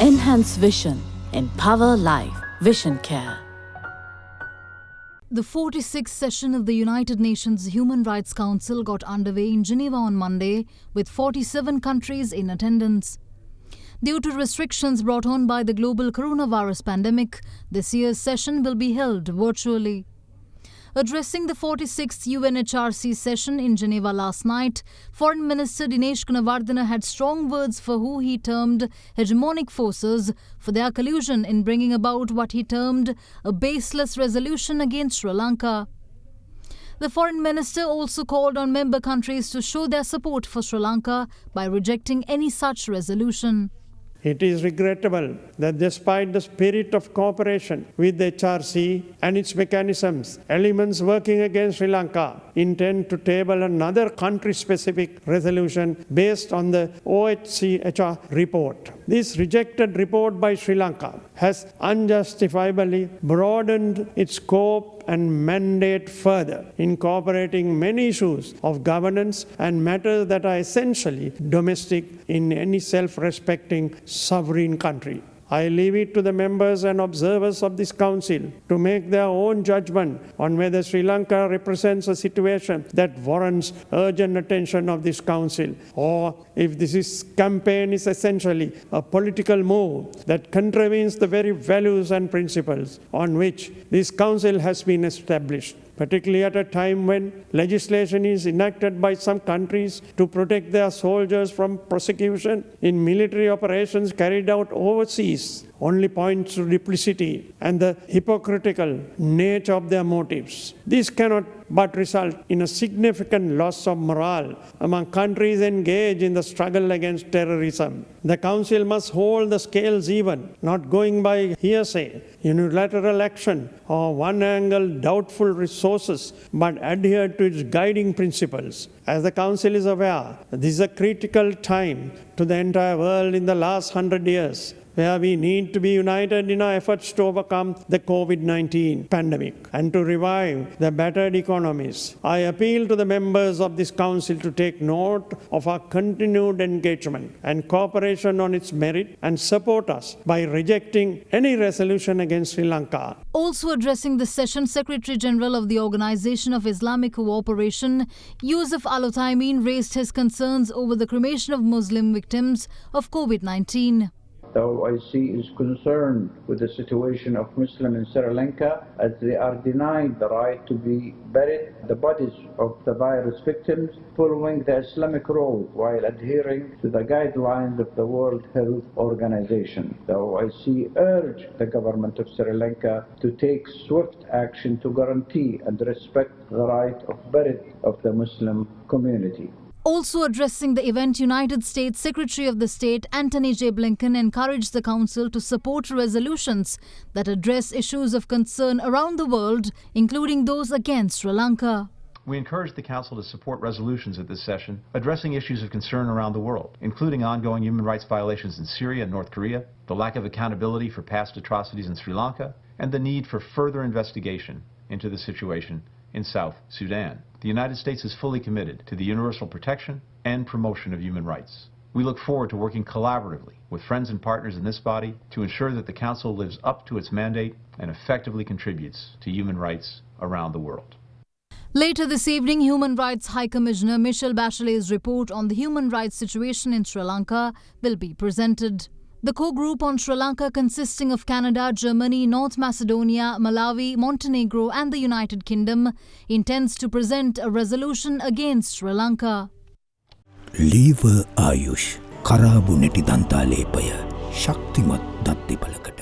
Enhance vision. Empower life. Vision Care. The 46th session of the United Nations Human Rights Council got underway in Geneva on Monday, with 47 countries in attendance. Due to restrictions brought on by the global coronavirus pandemic, this year's session will be held virtually. Addressing the 46th UNHRC session in Geneva last night, Foreign Minister Dinesh Gunawardena had strong words for who he termed hegemonic forces for their collusion in bringing about what he termed a baseless resolution against Sri Lanka. The Foreign Minister also called on member countries to show their support for Sri Lanka by rejecting any such resolution. It is regrettable that despite the spirit of cooperation with the HRC and its mechanisms, elements working against Sri Lanka intend to table another country-specific resolution based on the OHCHR report. This rejected report by Sri Lanka has unjustifiably broadened its scope and mandate further, incorporating many issues of governance and matters that are essentially domestic in any self-respecting sovereign country. I leave it to the members and observers of this council to make their own judgment on whether Sri Lanka represents a situation that warrants urgent attention of this council, or if this campaign is essentially a political move that contravenes the very values and principles on which this council has been established, particularly at a time when legislation is enacted by some countries to protect their soldiers from prosecution in military operations carried out overseas, only points to duplicity and the hypocritical nature of their motives. This cannot but result in a significant loss of morale among countries engaged in the struggle against terrorism. The Council must hold the scales even, not going by hearsay, unilateral action, or one-angle doubtful resources, but adhere to its guiding principles. As the Council is aware, this is a critical time to the entire world in the last 100 years, where we need to be united in our efforts to overcome the COVID-19 pandemic and to revive the battered economies. I appeal to the members of this Council to take note of our continued engagement and cooperation on its merit and support us by rejecting any resolution against Sri Lanka. Also addressing the session, Secretary General of the Organization of Islamic Cooperation, Yusuf Al-Uthaymin, raised his concerns over the cremation of Muslim victims of COVID-19. The OIC is concerned with the situation of Muslims in Sri Lanka as they are denied the right to be buried the bodies of the virus victims following the Islamic rule while adhering to the guidelines of the World Health Organization. The OIC urged the government of Sri Lanka to take swift action to guarantee and respect the right of burial of the Muslim community. Also addressing the event, United States Secretary of the State Antony J. Blinken encouraged the Council to support resolutions that address issues of concern around the world, including those against Sri Lanka. We encourage the Council to support resolutions at this session addressing issues of concern around the world, including ongoing human rights violations in Syria and North Korea, the lack of accountability for past atrocities in Sri Lanka, and the need for further investigation into the situation in South Sudan. The United States is fully committed to the universal protection and promotion of human rights. We look forward to working collaboratively with friends and partners in this body to ensure that the Council lives up to its mandate and effectively contributes to human rights around the world. Later this evening, Human Rights High Commissioner Michelle Bachelet's report on the human rights situation in Sri Lanka will be presented. The core group on Sri Lanka, consisting of Canada, Germany, North Macedonia, Malawi, Montenegro and the United Kingdom, intends to present a resolution against Sri Lanka. Lever Ayush Karabu Neti Danta Lepaya Shaktimat Datti Palakata